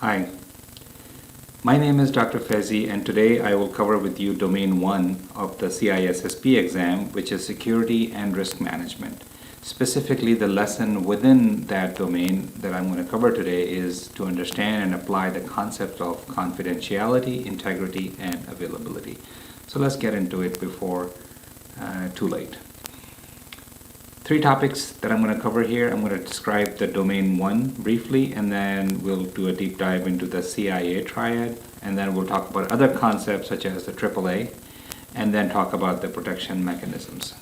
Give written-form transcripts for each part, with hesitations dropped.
Hi, my name is Dr. Fezi, and today I will cover with you Domain 1 of the CISSP exam, which is Security and Risk Management. Specifically, the lesson within that domain that I'm going to cover today is to understand and apply the concept of confidentiality, integrity, and availability. So let's get into it before too late. Three topics that I'm going to cover here. I'm going to describe the Domain 1 briefly, and then we'll do a deep dive into the CIA Triad, and then we'll talk about other concepts such as the AAA, and then talk about the protection mechanisms.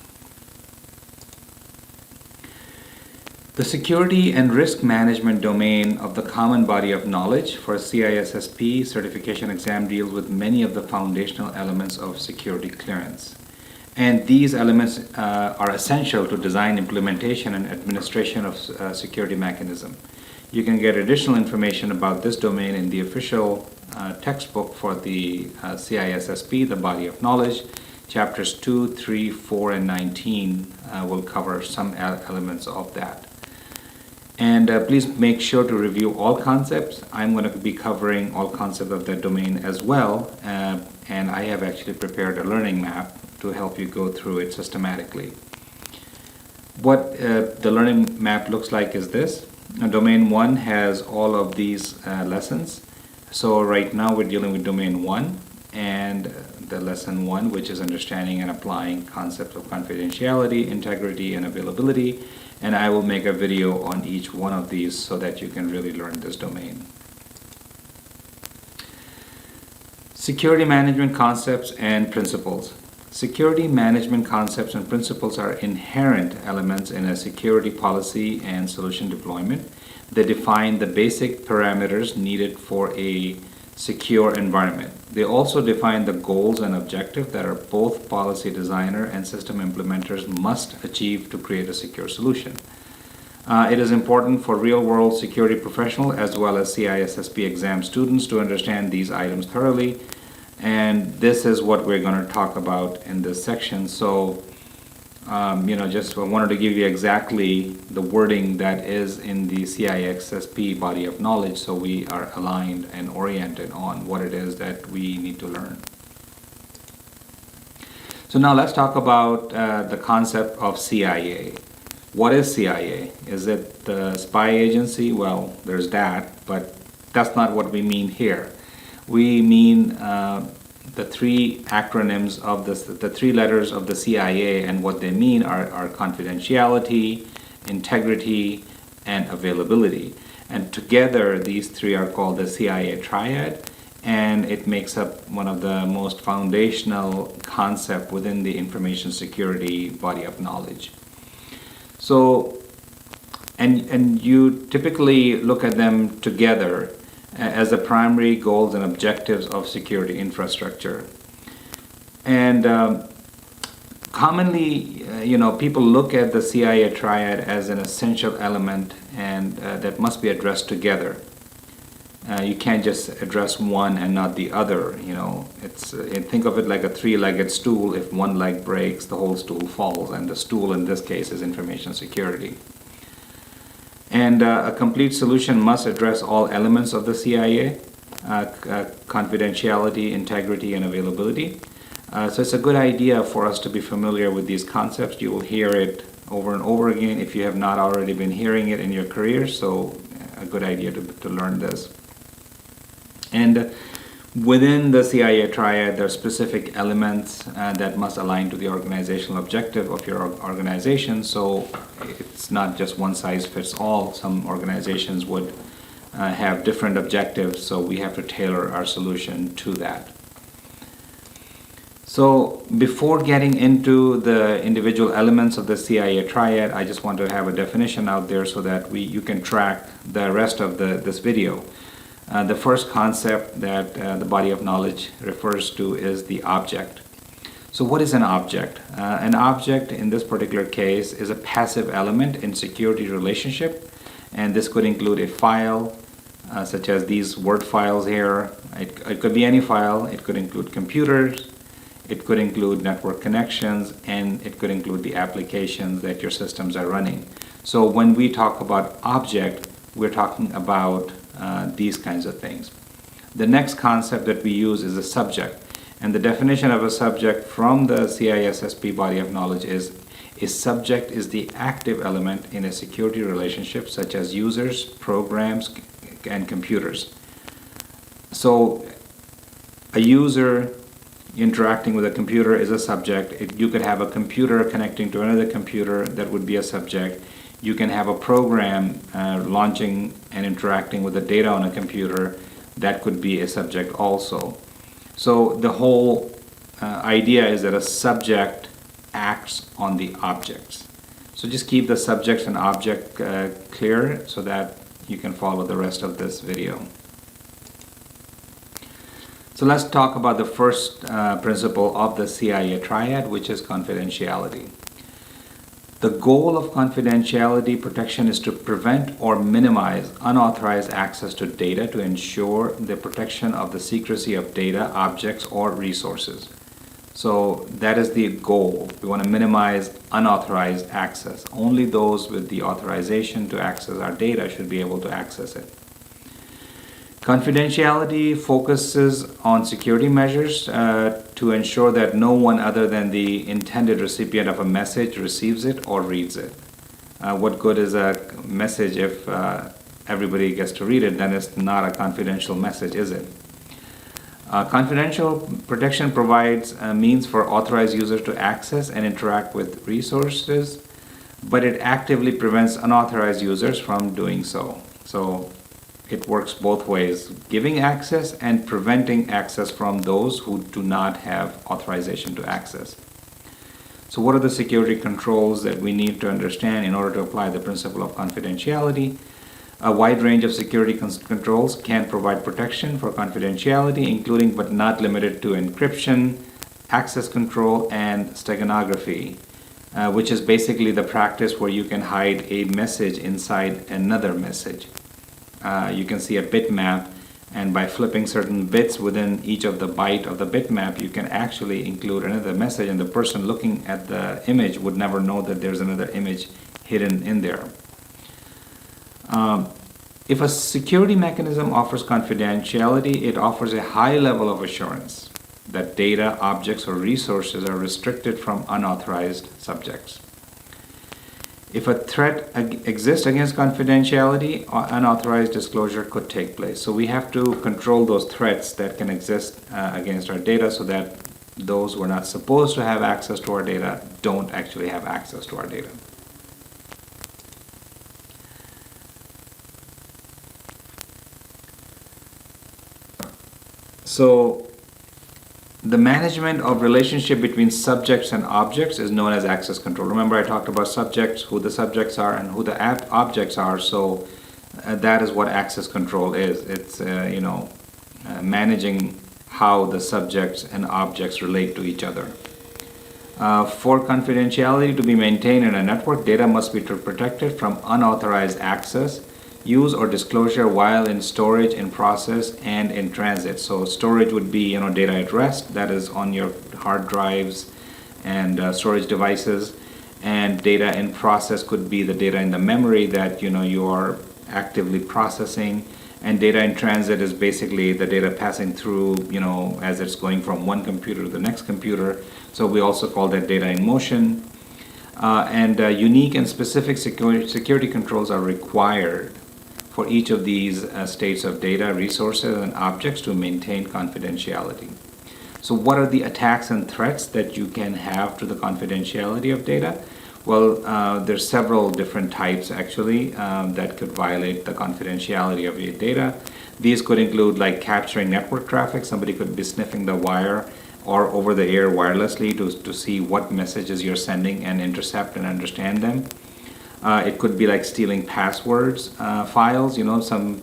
The Security and Risk Management domain of the common body of knowledge for CISSP certification exam deals with many of the foundational elements of security clearance. And these elements are essential to design, implementation, and administration of security mechanism. You can get additional information about this domain in the official textbook for the CISSP, the body of knowledge. Chapters 2, 3, 4, and 19 will cover some elements of that. And please make sure to review all concepts. I'm going to be covering all concepts of that domain as well, and I have actually prepared a learning map to help you go through it systematically. What the learning map looks like is this. Domain 1 has all of these lessons. So right now we're dealing with Domain 1 and the Lesson 1, which is understanding and applying concepts of confidentiality, integrity, and availability. And I will make a video on each one of these so that you can really learn this domain. Security management concepts and principles. Security management concepts and principles are inherent elements in a security policy and solution deployment. They define the basic parameters needed for a secure environment. They also define the goals and objectives that are both policy designer and system implementers must achieve to create a secure solution. It is important for real-world security professionals as well as CISSP exam students to understand these items thoroughly. And this is what we're going to talk about in this section. So, just wanted to give you exactly the wording that is in the CISSP body of knowledge, so we are aligned and oriented on what it is that we need to learn. So now let's talk about the concept of CIA. What is CIA? Is it the spy agency? Well, there's that, but that's not what we mean here. We mean the three acronyms of the three letters of the CIA, and what they mean are confidentiality, integrity, and availability. And together, these three are called the CIA Triad, and it makes up one of the most foundational concepts within the information security body of knowledge. So, and you typically look at them together as the primary goals and objectives of security infrastructure. And commonly, people look at the CIA Triad as an essential element and that must be addressed together. You can't just address one and not the other. Think of it like a three-legged stool. If one leg breaks, the whole stool falls, and the stool in this case is information security. And a complete solution must address all elements of the CIA, confidentiality, integrity, and availability. So it's a good idea for us to be familiar with these concepts. You will hear it over and over again if you have not already been hearing it in your career, so a good idea to learn this. And within the CIA Triad, there are specific elements that must align to the organizational objective of your organization. So it's not just one size fits all. Some organizations would have different objectives, so we have to tailor our solution to that. So before getting into the individual elements of the CIA Triad, I just want to have a definition out there so that you can track the rest of this video. The first concept that the body of knowledge refers to is the object. So what is an object? An object in this particular case is a passive element in security relationship, and this could include a file, such as these Word files here. It could be any file. It could include computers. It could include network connections, and it could include the applications that your systems are running. So when we talk about object, we're talking about these kinds of things. The next concept that we use is a subject. And the definition of a subject from the CISSP body of knowledge is a subject is the active element in a security relationship, such as users, programs, and computers. So a user interacting with a computer is a subject. You could have a computer connecting to another computer, that would be a subject. You can have a program launching and interacting with the data on a computer, that could be a subject also. So the whole idea is that a subject acts on the objects. So just keep the subjects and object clear so that you can follow the rest of this video. So let's talk about the first principle of the CIA Triad, which is confidentiality. The goal of confidentiality protection is to prevent or minimize unauthorized access to data to ensure the protection of the secrecy of data, objects, or resources. So that is the goal. We want to minimize unauthorized access. Only those with the authorization to access our data should be able to access it. Confidentiality focuses on security measures to ensure that no one other than the intended recipient of a message receives it or reads it. What good is a message if everybody gets to read it? Then it's not a confidential message, is it? Confidential protection provides a means for authorized users to access and interact with resources, but it actively prevents unauthorized users from doing so. So it works both ways, giving access and preventing access from those who do not have authorization to access. So what are the security controls that we need to understand in order to apply the principle of confidentiality? A wide range of security controls can provide protection for confidentiality, including but not limited to encryption, access control, and steganography, which is basically the practice where you can hide a message inside another message. You can see a bitmap, and by flipping certain bits within each of the byte of the bitmap, you can actually include another message, and the person looking at the image would never know that there's another image hidden in there. If a security mechanism offers confidentiality, it offers a high level of assurance that data, objects, or resources are restricted from unauthorized subjects. If a threat exists against confidentiality, unauthorized disclosure could take place. So we have to control those threats that can exist against our data so that those who are not supposed to have access to our data don't actually have access to our data. So the management of relationship between subjects and objects is known as access control. Remember, I talked about subjects, who the subjects are, and who the objects are. So that is what access control is. It's managing how the subjects and objects relate to each other. For confidentiality to be maintained in a network, data must be protected from unauthorized access, use, or disclosure while in storage, in process, and in transit. So storage would be data at rest, that is on your hard drives and storage devices, and data in process could be the data in the memory that you are actively processing, and data in transit is basically the data passing through as it's going from one computer to the next computer. So we also call that data in motion. Unique and specific security controls are required for each of these states of data, resources, and objects to maintain confidentiality. So what are the attacks and threats that you can have to the confidentiality of data? Well, there's several different types actually that could violate the confidentiality of your data. These could include like capturing network traffic. Somebody could be sniffing the wire or over the air wirelessly to see what messages you're sending and intercept and understand them. It could be like stealing passwords, files. Some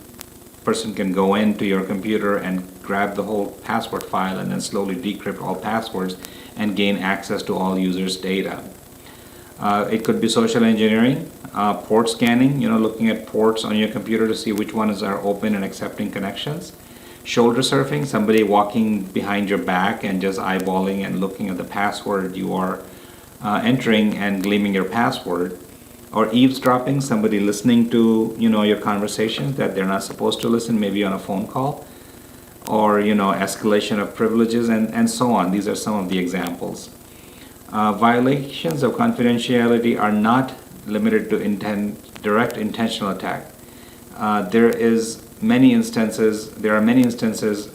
person can go into your computer and grab the whole password file and then slowly decrypt all passwords and gain access to all users' data. It could be social engineering, port scanning, looking at ports on your computer to see which ones are open and accepting connections. Shoulder surfing, somebody walking behind your back and just eyeballing and looking at the password you are entering and gleaming your password. Or eavesdropping, somebody listening to, your conversations that they're not supposed to listen, maybe on a phone call. Or, escalation of privileges and so on. These are some of the examples. Violations of confidentiality are not limited to direct intentional attack. There are many instances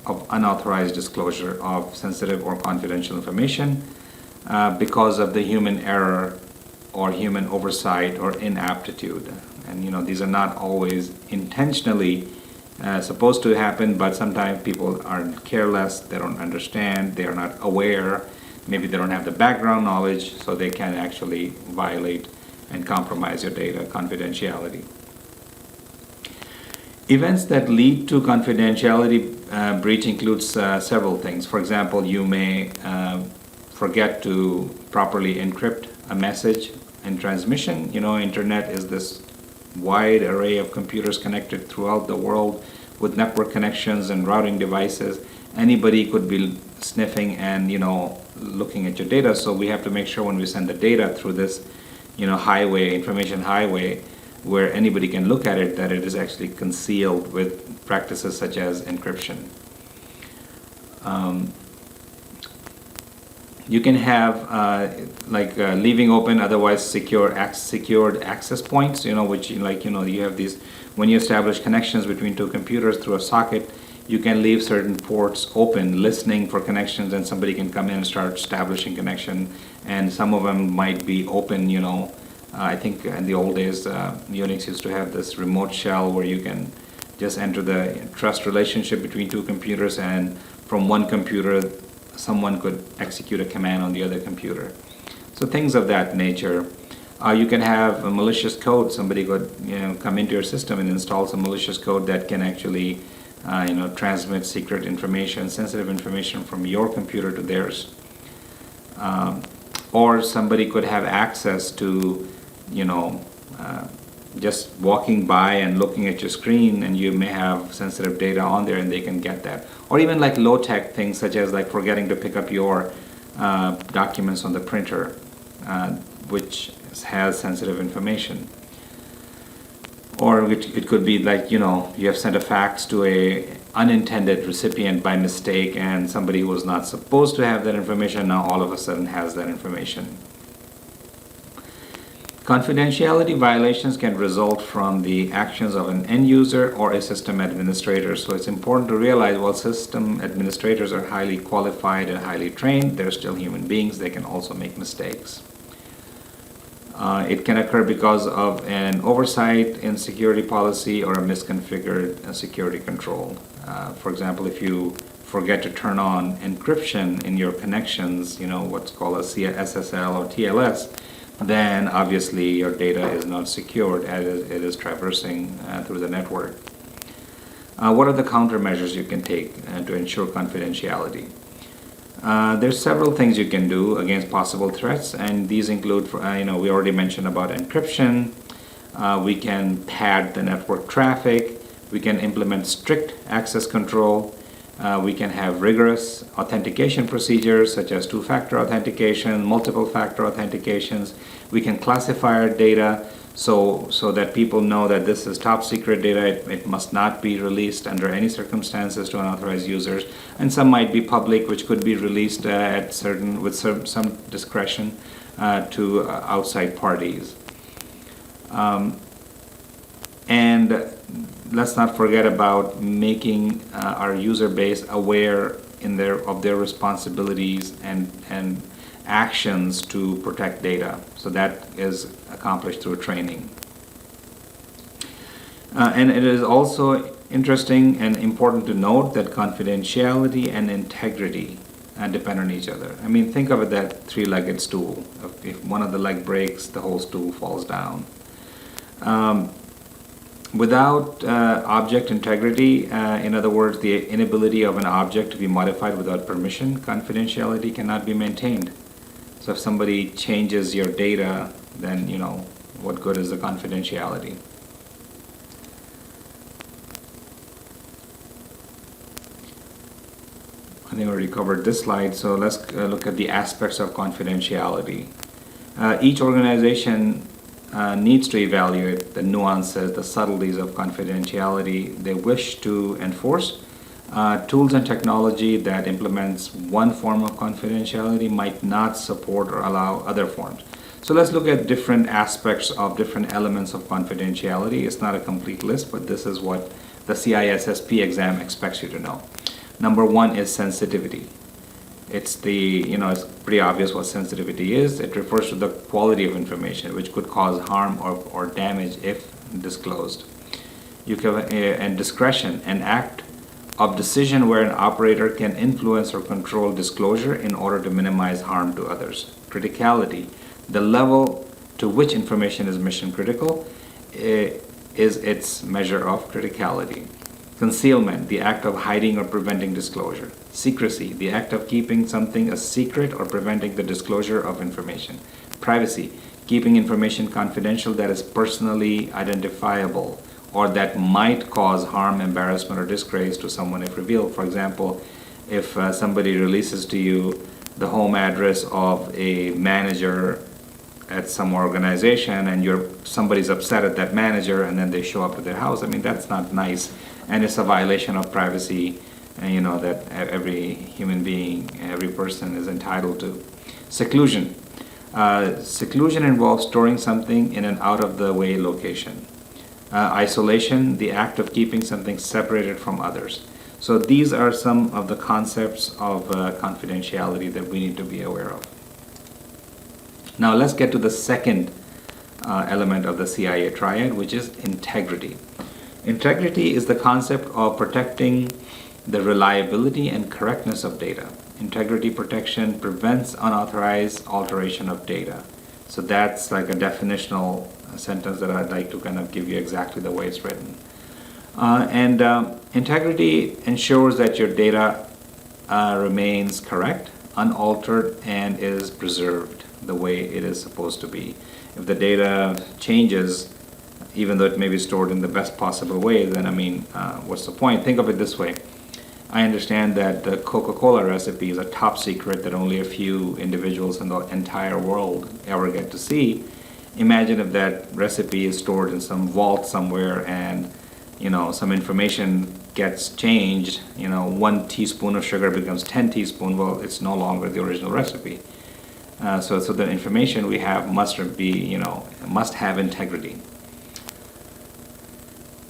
of unauthorized disclosure of sensitive or confidential information because of the human error or human oversight or inaptitude. And these are not always intentionally supposed to happen, but sometimes people are careless, they don't understand, they are not aware, maybe they don't have the background knowledge, so they can actually violate and compromise your data confidentiality. Events that lead to confidentiality breach includes several things. For example, you may forget to properly encrypt a message in transmission. Internet is this wide array of computers connected throughout the world with network connections and routing devices. Anybody could be sniffing and looking at your data. So we have to make sure when we send the data through this information highway, where anybody can look at it, that it is actually concealed with practices such as encryption. You can have leaving open otherwise secured access points, which you have these, when you establish connections between two computers through a socket, you can leave certain ports open, listening for connections, and somebody can come in and start establishing connection, and some of them might be open, I think in the old days, Unix used to have this remote shell where you can just enter the trust relationship between two computers, and from one computer, someone could execute a command on the other computer. So things of that nature. You can have a malicious code. Somebody could come into your system and install some malicious code that can actually transmit secret information, sensitive information from your computer to theirs. Or somebody could have access to just walking by and looking at your screen, and you may have sensitive data on there and they can get that. Or even like low-tech things such as like forgetting to pick up your documents on the printer, which has sensitive information. Or it could be like, you have sent a fax to a unintended recipient by mistake, and somebody who was not supposed to have that information now all of a sudden has that information. Confidentiality violations can result from the actions of an end user or a system administrator. So it's important to realize while system administrators are highly qualified and highly trained, they're still human beings. They can also make mistakes. It can occur because of an oversight in security policy or a misconfigured security control. For example, if you forget to turn on encryption in your connections, what's called a SSL or TLS, then obviously your data is not secured as it is traversing through the network. What are the countermeasures you can take to ensure confidentiality? There's several things you can do against possible threats, and these include, we already mentioned about encryption. We can pad the network traffic. We can implement strict access control. We can have rigorous authentication procedures such as two-factor authentication, multiple-factor authentications. We can classify our data so that people know that this is top secret data. It must not be released under any circumstances to unauthorized users. And some might be public, which could be released with some discretion to outside parties. And let's not forget about making our user base aware of their responsibilities and actions to protect data. So that is accomplished through training. And it is also interesting and important to note that confidentiality and integrity depend on each other. I mean, think of it that three-legged stool. If one of the leg breaks, the whole stool falls down. Without object integrity, in other words, the inability of an object to be modified without permission, confidentiality cannot be maintained. So if somebody changes your data, then, what good is the confidentiality? I think I already covered this slide, so let's look at the aspects of confidentiality. Each organization needs to evaluate the nuances, the subtleties of confidentiality they wish to enforce. Tools and technology that implements one form of confidentiality might not support or allow other forms. So let's look at different aspects of different elements of confidentiality. It's not a complete list, but this is what the CISSP exam expects you to know. Number one is sensitivity. It's it's pretty obvious what sensitivity is. It refers to the quality of information which could cause harm or damage if disclosed. And discretion, an act of decision where an operator can influence or control disclosure in order to minimize harm to others. Criticality, the level to which information is mission critical is its measure of criticality. Concealment, the act of hiding or preventing disclosure. Secrecy, the act of keeping something a secret or preventing the disclosure of information. Privacy, keeping information confidential that is personally identifiable or that might cause harm, embarrassment, or disgrace to someone if revealed. For example, if somebody releases to you the home address of a manager at some organization and somebody's upset at that manager and then they show up at their house, I mean, that's not nice. And it's a violation of privacy, that every human being, every person is entitled to. Seclusion. Seclusion involves storing something in an out-of-the-way location. Isolation, the act of keeping something separated from others. So these are some of the concepts of confidentiality that we need to be aware of. Now let's get to the second element of the CIA Triad, which is integrity. Integrity is the concept of protecting the reliability and correctness of data. Integrity protection prevents unauthorized alteration of data. So that's like a definitional sentence that I'd like to kind of give you exactly the way it's written. Integrity ensures that your data remains correct, unaltered, and is preserved the way it is supposed to be. If the data changes, even though it may be stored in the best possible way, then what's the point? Think of it this way. I understand that the Coca-Cola recipe is a top secret that only a few individuals in the entire world ever get to see. Imagine if that recipe is stored in some vault somewhere and some information gets changed, 1 teaspoon of sugar becomes 10 teaspoons, well, it's no longer the original recipe. So the information we have must have integrity.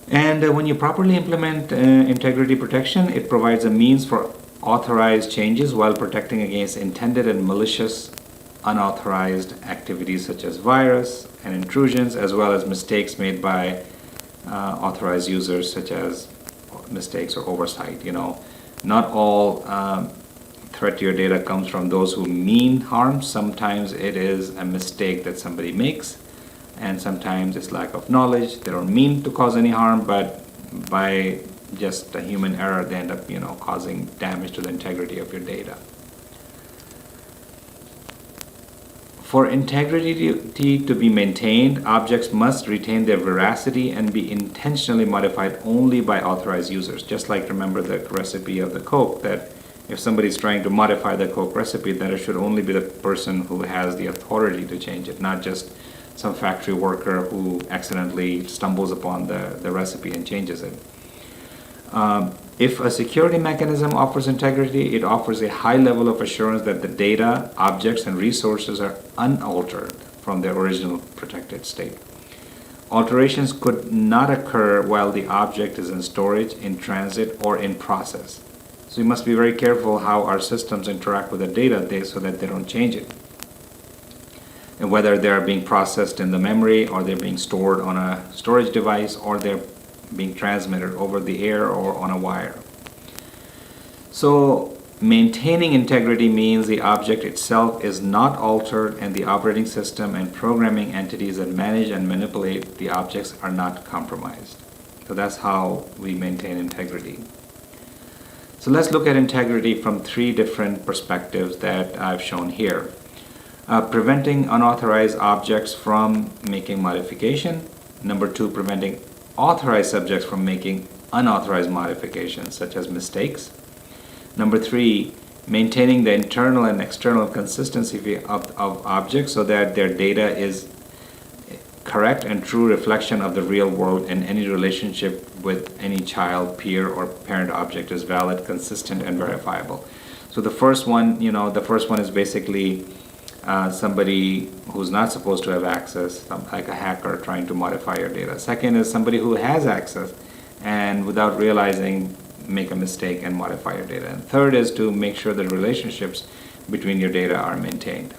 And when you properly implement integrity protection, it provides a means for authorized changes while protecting against intended and malicious unauthorized activities such as virus and intrusions, as well as mistakes made by authorized users, such as mistakes or oversight. Not all threat to your data comes from those who mean harm. Sometimes it is a mistake that somebody makes, and sometimes it's lack of knowledge. They don't mean to cause any harm, but by just a human error, they end up, causing damage to the integrity of your data. For integrity to be maintained, objects must retain their veracity and be intentionally modified only by authorized users. Just like, remember the recipe of the Coke, that if somebody's trying to modify the Coke recipe, then it should only be the person who has the authority to change it, not just some factory worker who accidentally stumbles upon the recipe and changes it. If a security mechanism offers integrity, it offers a high level of assurance that the data, objects, and resources are unaltered from their original protected state. Alterations could not occur while the object is in storage, in transit, or in process. So we must be very careful how our systems interact with the data so that they don't change it. And whether they're being processed in the memory, or they're being stored on a storage device, or they're being transmitted over the air or on a wire. So maintaining integrity means the object itself is not altered, and the operating system and programming entities that manage and manipulate the objects are not compromised. So that's how we maintain integrity. So let's look at integrity from 3 different perspectives that I've shown here. Preventing unauthorized objects from making modification. Number 2, preventing authorized subjects from making unauthorized modifications, such as mistakes. Number 3, maintaining the internal and external consistency of objects so that their data is correct and true reflection of the real world, and any relationship with any child, peer, or parent object is valid, consistent, and verifiable. So the first one, is basically somebody who's not supposed to have access, like a hacker trying to modify your data. Second is somebody who has access and without realizing make a mistake and modify your data. And third is to make sure that relationships between your data are maintained.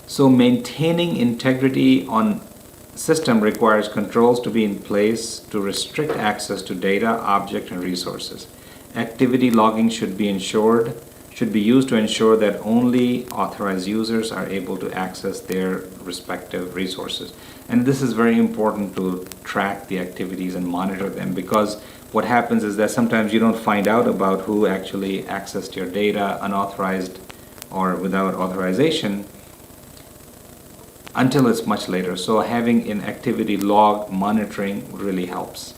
So maintaining integrity on system requires controls to be in place to restrict access to data, object, and resources. Activity logging should be used to ensure that only authorized users are able to access their respective resources. And this is very important to track the activities and monitor them, because what happens is that sometimes you don't find out about who actually accessed your data unauthorized or without authorization until it's much later. So having an activity log monitoring really helps.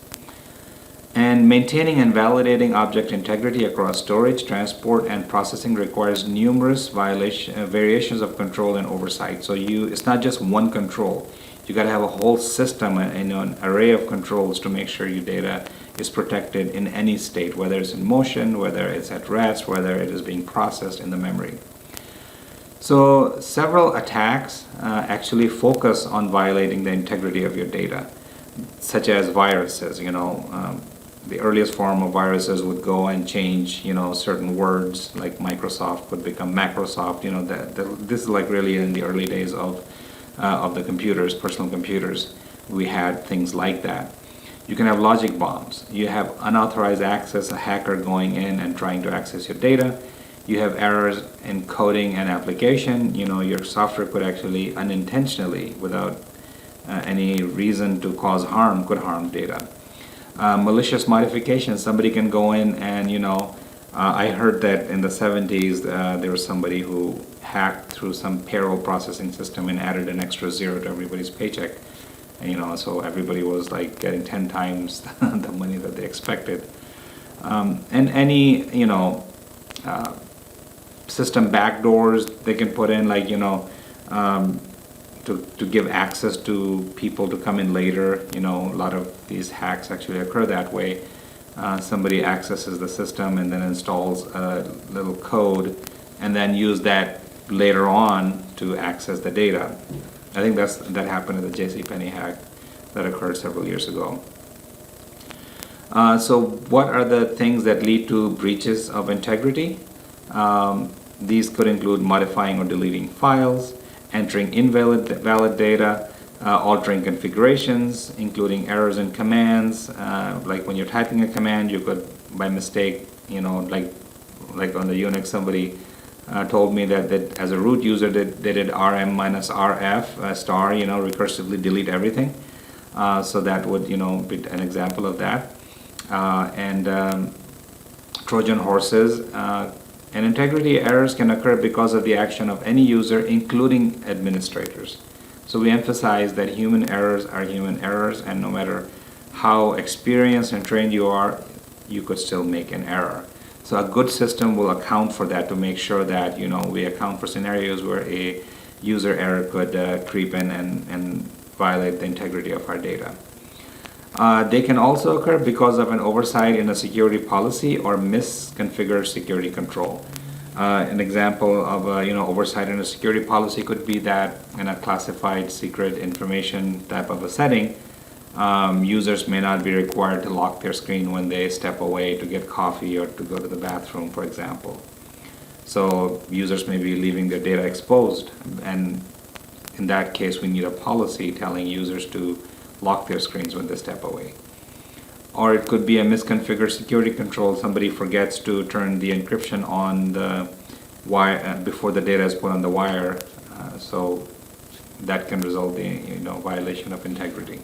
And maintaining and validating object integrity across storage, transport, and processing requires numerous variations of control and oversight. So it's not just one control. You got to have a whole system and an array of controls to make sure your data is protected in any state, whether it's in motion, whether it's at rest, whether it is being processed in the memory. So several attacks actually focus on violating the integrity of your data, such as viruses. The earliest form of viruses would go and change, certain words, like Microsoft would become Macrosoft. This is like really in the early days of the computers, personal computers. We had things like that. You can have logic bombs. You have unauthorized access, a hacker going in and trying to access your data. You have errors in coding and application. Your software could actually unintentionally, without any reason to cause harm, could harm data. Malicious modifications. Somebody can go in and, I heard that in the 70s there was somebody who hacked through some payroll processing system and added an extra zero to everybody's paycheck. So everybody was like getting 10 times the money that they expected. And any, system backdoors they can put in, like, to give access to people to come in later. A lot of these hacks actually occur that way. Somebody accesses the system and then installs a little code and then use that later on to access the data. I think that happened in the JCPenney hack that occurred several years ago. So what are the things that lead to breaches of integrity? These could include modifying or deleting files, entering valid data, altering configurations, including errors in commands. Like when you're typing a command, you could, by mistake, like on the Unix, somebody told me that as a root user, they did rm minus rf star, recursively delete everything. So that would, be an example of that. And Trojan horses. And integrity errors can occur because of the action of any user, including administrators. So we emphasize that human errors are human errors, and no matter how experienced and trained you are, you could still make an error. So a good system will account for that, to make sure that, we account for scenarios where a user error could creep in and violate the integrity of our data. They can also occur because of an oversight in a security policy or misconfigured security control. An example of oversight in a security policy could be that in a classified secret information type of a setting, users may not be required to lock their screen when they step away to get coffee or to go to the bathroom, for example. So users may be leaving their data exposed, and in that case we need a policy telling users to lock their screens when they step away. Or it could be a misconfigured security control. Somebody forgets to turn the encryption on the wire before the data is put on the wire, so that can result in violation of integrity.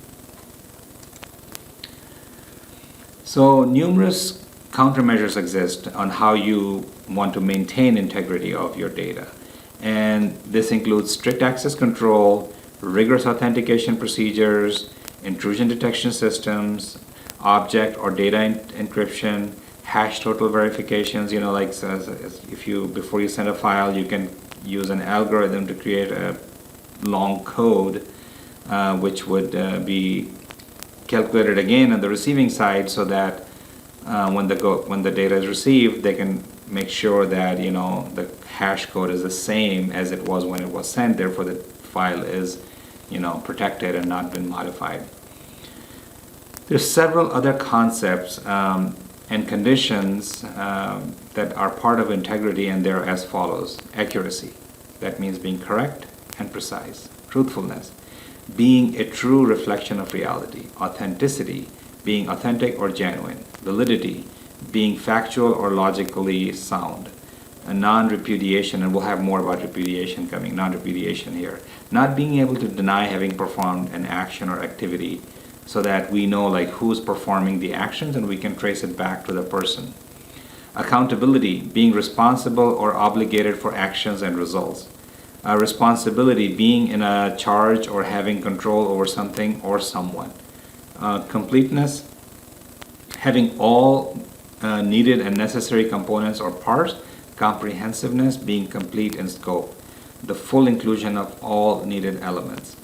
So numerous countermeasures exist on how you want to maintain integrity of your data, and this includes strict access control, rigorous authentication procedures, intrusion detection systems, object or data encryption, hash total verifications. Like if before you send a file, you can use an algorithm to create a long code, which would be calculated again on the receiving side, so that when the data is received, they can make sure that the hash code is the same as it was when it was sent. Therefore, the file is protected and not been modified. There's several other concepts and conditions that are part of integrity, and they're as follows: accuracy, that means being correct and precise; truthfulness, being a true reflection of reality; authenticity, being authentic or genuine; validity, being factual or logically sound; and non-repudiation, and we'll have more about repudiation coming, non-repudiation here, not being able to deny having performed an action or activity, so that we know like who's performing the actions and we can trace it back to the person. Accountability, being responsible or obligated for actions and results. Responsibility, being in a charge or having control over something or someone. Completeness, having all needed and necessary components or parts. Comprehensiveness, being complete in scope, the full inclusion of all needed elements.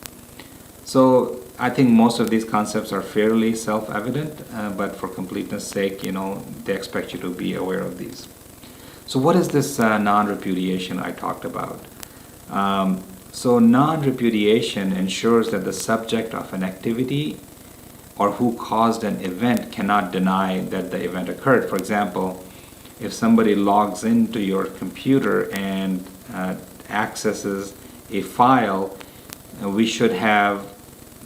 So I think most of these concepts are fairly self-evident, but for completeness sake, they expect you to be aware of these. So what is this non-repudiation I talked about? So non-repudiation ensures that the subject of an activity or who caused an event cannot deny that the event occurred. For example, if somebody logs into your computer and accesses a file, we should have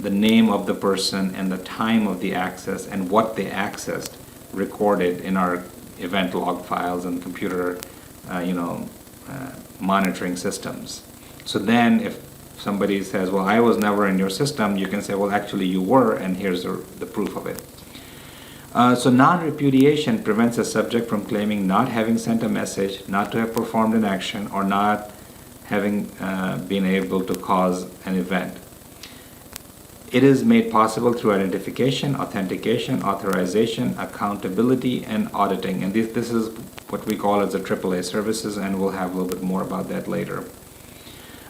the name of the person and the time of the access and what they accessed recorded in our event log files and computer monitoring systems. So then if somebody says, well, I was never in your system, you can say, well, actually you were, and here's the proof of it. So non-repudiation prevents a subject from claiming not having sent a message, not to have performed an action, or not having been able to cause an event. It is made possible through identification, authentication, authorization, accountability, and auditing. And this is what we call as the AAA services, and we'll have a little bit more about that later.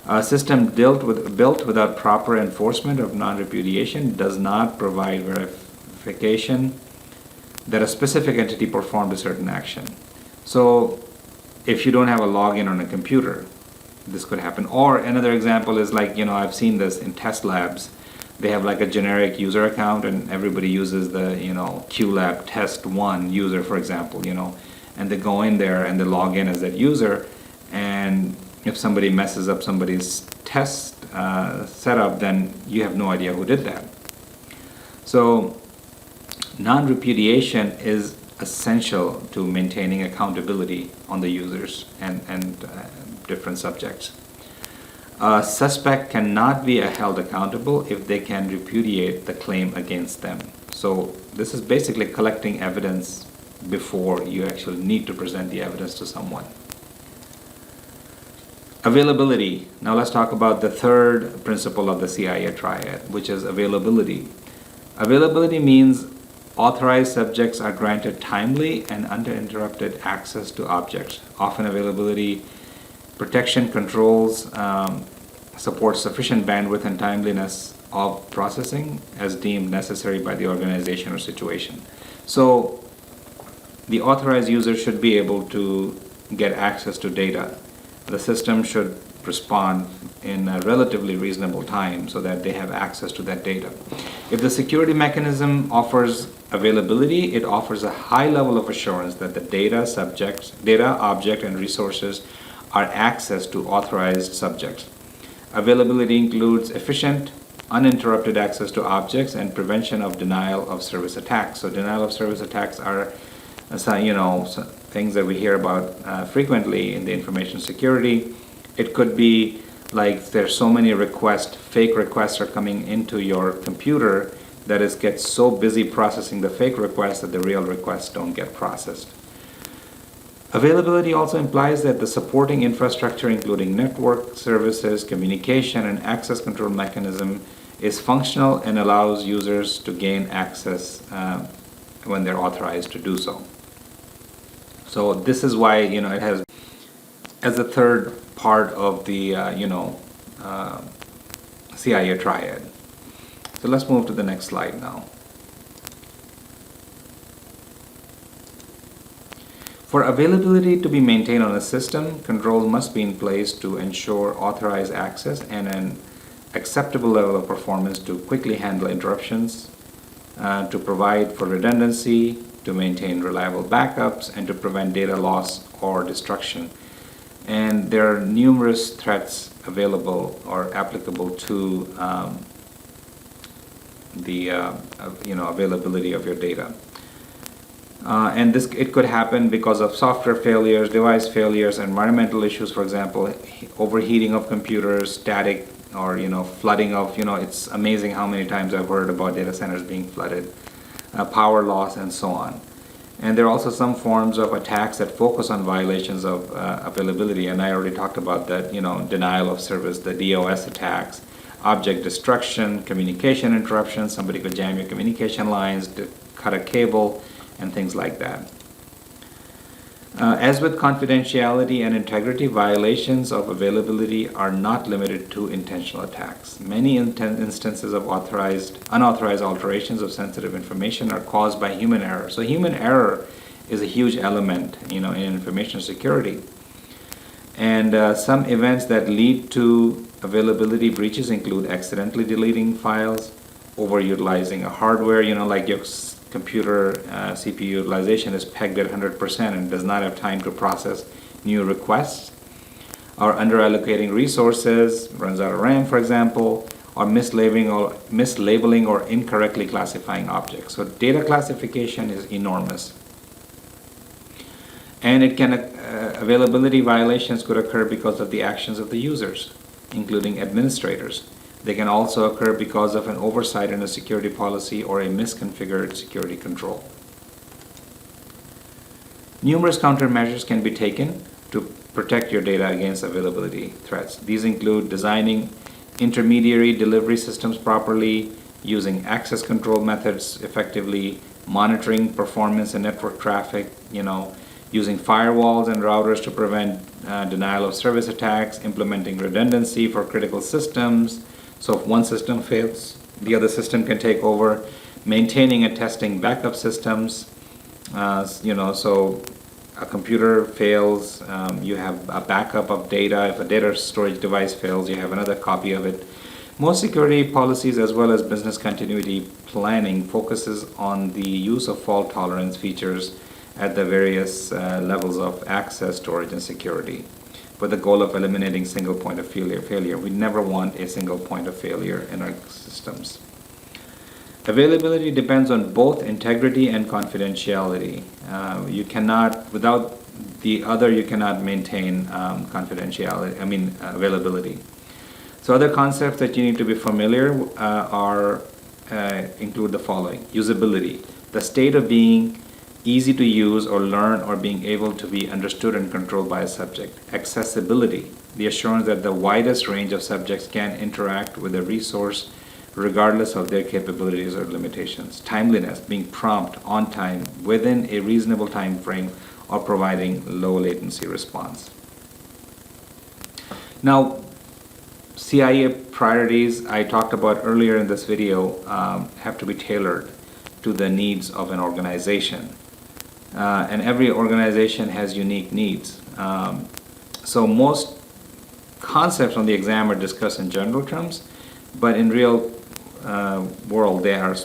A system built without proper enforcement of non-repudiation does not provide verification that a specific entity performed a certain action. So if you don't have a login on a computer, this could happen. Or another example is like, I've seen this in test labs. They have like a generic user account and everybody uses the, QLab test 1 user, for example, and they go in there and they log in as that user, and if somebody messes up somebody's test setup, then you have no idea who did that. So non-repudiation is essential to maintaining accountability on the users and different subjects. A suspect cannot be held accountable if they can repudiate the claim against them. So this is basically collecting evidence before you actually need to present the evidence to someone. Availability. Now let's talk about the third principle of the CIA Triad, which is availability. Availability means authorized subjects are granted timely and uninterrupted access to objects. Often availability protection controls support sufficient bandwidth and timeliness of processing as deemed necessary by the organization or situation. So the authorized user should be able to get access to data. The system should respond in a relatively reasonable time so that they have access to that data. If the security mechanism offers availability, it offers a high level of assurance that the data, object, and resources are accessed to authorized subjects. Availability includes efficient, uninterrupted access to objects and prevention of denial of service attacks. So denial of service attacks are things that we hear about frequently in the information security. It could be like there's so many requests, fake requests are coming into your computer that it gets so busy processing the fake requests that the real requests don't get processed. Availability also implies that the supporting infrastructure, including network services, communication, and access control mechanism, is functional and allows users to gain access when they're authorized to do so. So this is why it has as a third part of the CIA Triad. So let's move to the next slide now. For availability to be maintained on a system, controls must be in place to ensure authorized access and an acceptable level of performance to quickly handle interruptions, to provide for redundancy, to maintain reliable backups, and to prevent data loss or destruction. And there are numerous threats available or applicable to the availability of your data. And it could happen because of software failures, device failures, environmental issues, for example, overheating of computers, static, or flooding of, it's amazing how many times I've heard about data centers being flooded, power loss, and so on. And there are also some forms of attacks that focus on violations of availability, and I already talked about that, denial of service, the DOS attacks, object destruction, communication interruptions. Somebody could jam your communication lines, cut a cable, and things like that. As with confidentiality and integrity, violations of availability are not limited to intentional attacks. Many instances of unauthorized alterations of sensitive information are caused by human error. So human error is a huge element, in information security. And some events that lead to availability breaches include accidentally deleting files, overutilizing a hardware, like your computer CPU utilization is pegged at 100% and does not have time to process new requests, or underallocating resources, runs out of RAM, for example, or mislabeling or incorrectly classifying objects. So data classification is enormous. And availability violations could occur because of the actions of the users, including administrators. They can also occur because of an oversight in a security policy or a misconfigured security control. Numerous countermeasures can be taken to protect your data against availability threats. These include designing intermediary delivery systems properly, using access control methods effectively, monitoring performance and network traffic, using firewalls and routers to prevent denial of service attacks, implementing redundancy for critical systems. So if one system fails, the other system can take over. Maintaining and testing backup systems. So a computer fails, you have a backup of data. If a data storage device fails, you have another copy of it. Most security policies, as well as business continuity planning, focuses on the use of fault tolerance features at the various levels of access, storage, and security, with the goal of eliminating single point of failure. We never want a single point of failure in our systems. Availability depends on both integrity and confidentiality. Without the other, you cannot maintain availability. So other concepts that you need to be familiar include the following: usability, the state of being easy to use or learn, or being able to be understood and controlled by a subject. Accessibility, the assurance that the widest range of subjects can interact with a resource regardless of their capabilities or limitations. Timeliness, being prompt, on time, within a reasonable time frame, or providing low latency response. Now, CIA priorities I talked about earlier in this video have to be tailored to the needs of an organization. And every organization has unique needs. So most concepts on the exam are discussed in general terms, but in real world they are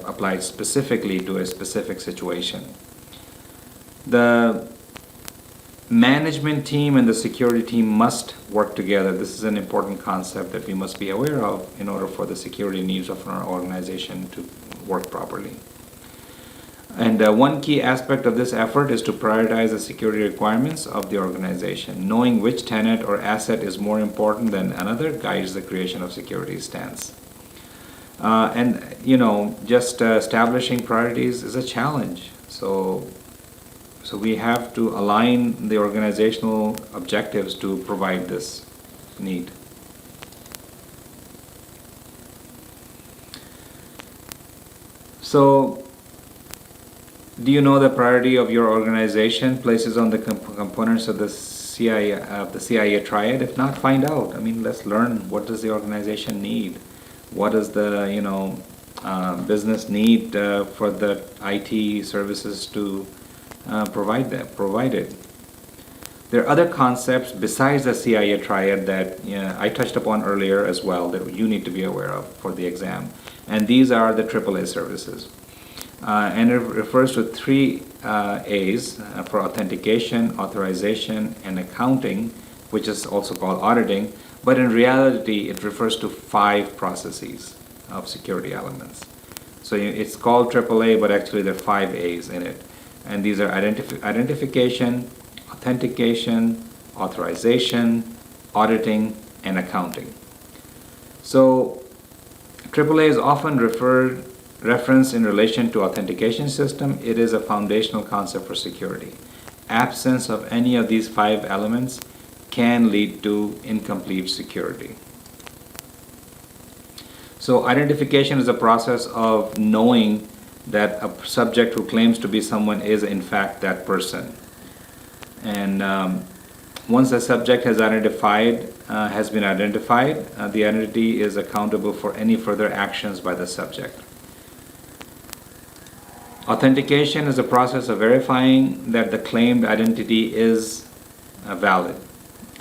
applied specifically to a specific situation. The management team and the security team must work together. This is an important concept that we must be aware of in order for the security needs of our organization to work properly. And one key aspect of this effort is to prioritize the security requirements of the organization. Knowing which tenant or asset is more important than another guides the creation of security stance. Just establishing priorities is a challenge. So we have to align the organizational objectives to provide this need. So, do you know the priority of your organization places on the components of the the CIA Triad? If not, find out. I mean, let's learn, what does the organization need? What does the business need for the IT services to provide it? There are other concepts besides the CIA Triad that I touched upon earlier as well that you need to be aware of for the exam. And these are the AAA services. And it refers to three A's for authentication, authorization, and accounting, which is also called auditing. But in reality, it refers to 5 processes of security elements. So it's called AAA, but actually there are 5 A's in it. And these are identification, authentication, authorization, auditing, and accounting. So AAA is often referenced in relation to authentication system. It is a foundational concept for security. Absence of any of these 5 elements can lead to incomplete security. So identification is a process of knowing that a subject who claims to be someone is in fact that person. And once the subject has been identified, the entity is accountable for any further actions by the subject. Authentication is a process of verifying that the claimed identity is valid.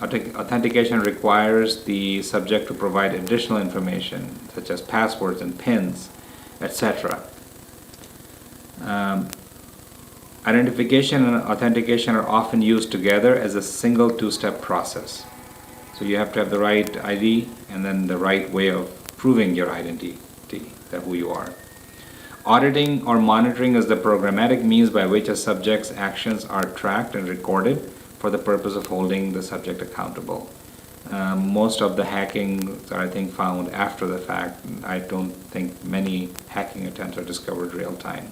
Authentication requires the subject to provide additional information, such as passwords and PINs, etc. Identification and authentication are often used together as a single 2-step process. So you have to have the right ID and then the right way of proving your identity, that who you are. Auditing or monitoring is the programmatic means by which a subject's actions are tracked and recorded for the purpose of holding the subject accountable. Most of the hacking are, I think, found after the fact. I don't think many hacking attempts are discovered real time.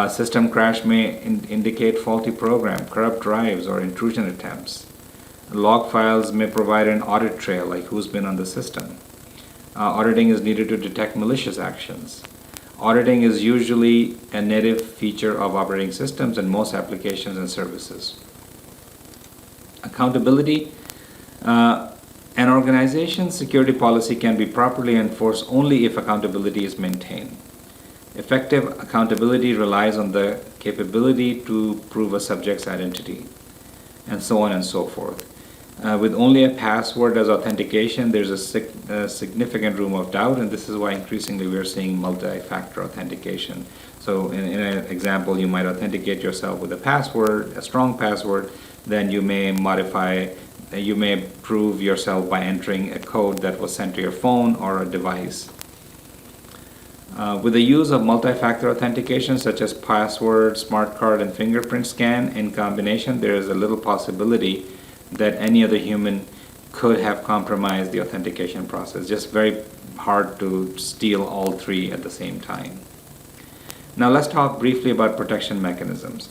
System crash may indicate faulty program, corrupt drives, or intrusion attempts. Log files may provide an audit trail, like who's been on the system. Auditing is needed to detect malicious actions. Auditing is usually a native feature of operating systems and most applications and services. Accountability. An organization's security policy can be properly enforced only if accountability is maintained. Effective accountability relies on the capability to prove a subject's identity, and so on and so forth. With only a password as authentication, there's a significant room of doubt, and this is why increasingly we're seeing multi-factor authentication. So in an example, you might authenticate yourself with a password, a strong password, then you may prove yourself by entering a code that was sent to your phone or a device. With the use of multi-factor authentication, such as password, smart card, and fingerprint scan in combination, there is a little possibility that any other human could have compromised the authentication process. Just very hard to steal all 3 at the same time. Now let's talk briefly about protection mechanisms.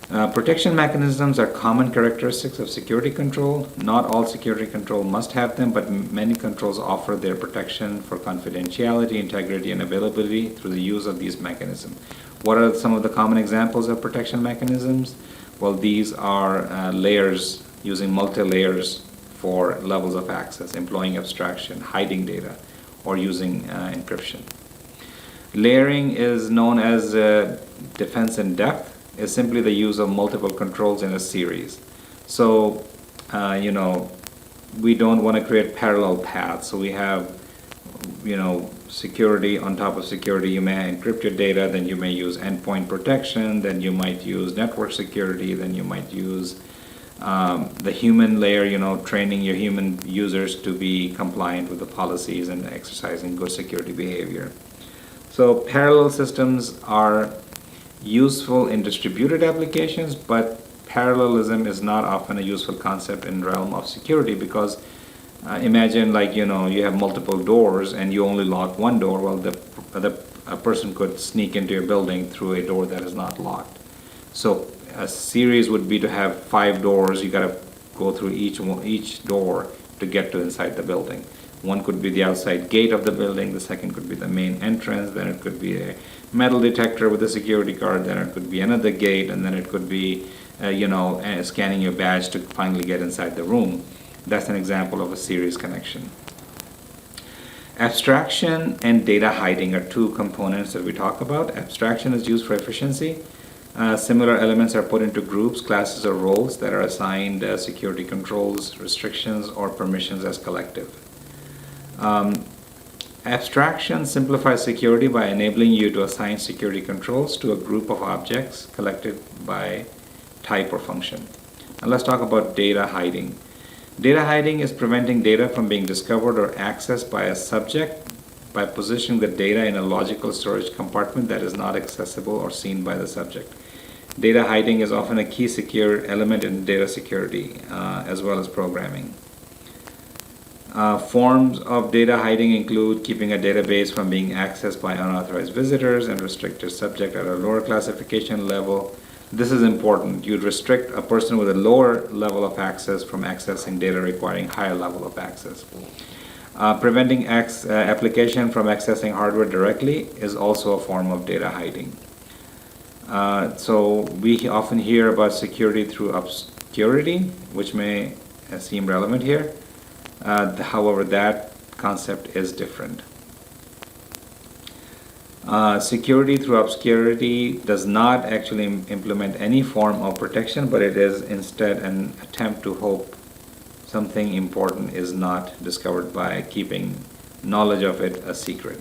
Protection mechanisms are common characteristics of security control. Not all security control must have them, but many controls offer their protection for confidentiality, integrity, and availability through the use of these mechanisms. What are some of the common examples of protection mechanisms? Well, these are layers, using multi-layers for levels of access, employing abstraction, hiding data, or using encryption. Layering is known as defense in depth. Is simply the use of multiple controls in a series. So, we don't want to create parallel paths. So we have, security on top of security. You may encrypt your data, then you may use endpoint protection, then you might use network security, then you might use the human layer, training your human users to be compliant with the policies and exercising good security behavior. So parallel systems are useful in distributed applications, but parallelism is not often a useful concept in the realm of security, because imagine you have multiple doors and you only lock one door. Well, a person could sneak into your building through a door that is not locked. So a series would be to have 5 doors. You got to go through each door to get to inside the building. One could be the outside gate of the building, the second could be the main entrance, then it could be a metal detector with a security card, then it could be another gate, and then it could be, scanning your badge to finally get inside the room. That's an example of a serious connection. Abstraction and data hiding are two components that we talk about. Abstraction is used for efficiency. Similar elements are put into groups, classes, or roles that are assigned security controls, restrictions, or permissions as collective. Abstraction simplifies security by enabling you to assign security controls to a group of objects collected by type or function. Now let's talk about data hiding. Data hiding is preventing data from being discovered or accessed by a subject by positioning the data in a logical storage compartment that is not accessible or seen by the subject. Data hiding is often a key secure element in data security as well as programming. Forms of data hiding include keeping a database from being accessed by unauthorized visitors and restricted subject at a lower classification level. This is important. You'd restrict a person with a lower level of access from accessing data requiring higher level of access. Preventing application from accessing hardware directly is also a form of data hiding. So we often hear about security through obscurity, which may seem relevant here. However, that concept is different. Security through obscurity does not actually implement any form of protection, but it is instead an attempt to hope something important is not discovered by keeping knowledge of it a secret.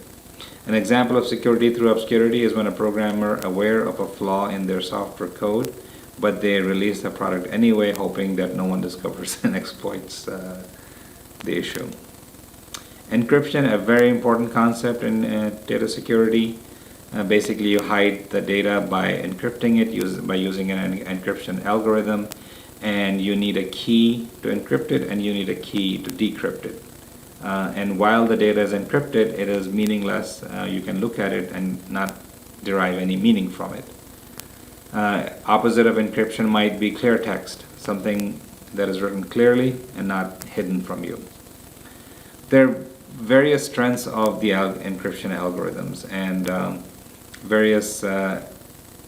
An example of security through obscurity is when a programmer aware of a flaw in their software code, but they release the product anyway, hoping that no one discovers and exploits the issue. Encryption, a very important concept in data security. Basically, you hide the data by encrypting it by using an encryption algorithm, and you need a key to encrypt it, and you need a key to decrypt it. And while the data is encrypted, it is meaningless. You can look at it and not derive any meaning from it. Opposite of encryption might be clear text, something that is written clearly and not hidden from you. There are various strengths of the encryption algorithms and various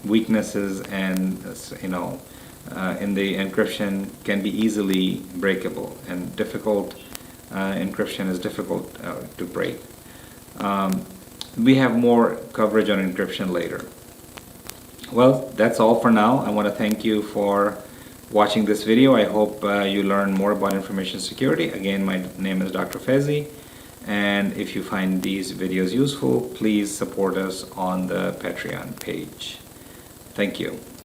weaknesses, and in the encryption can be easily breakable, and encryption is difficult to break. We have more coverage on encryption later. Well, that's all for now. I want to thank you for watching this video. I hope you learn more about information security. Again, my name is Dr. Fezi, and if you find these videos useful, please support us on the Patreon page. Thank you.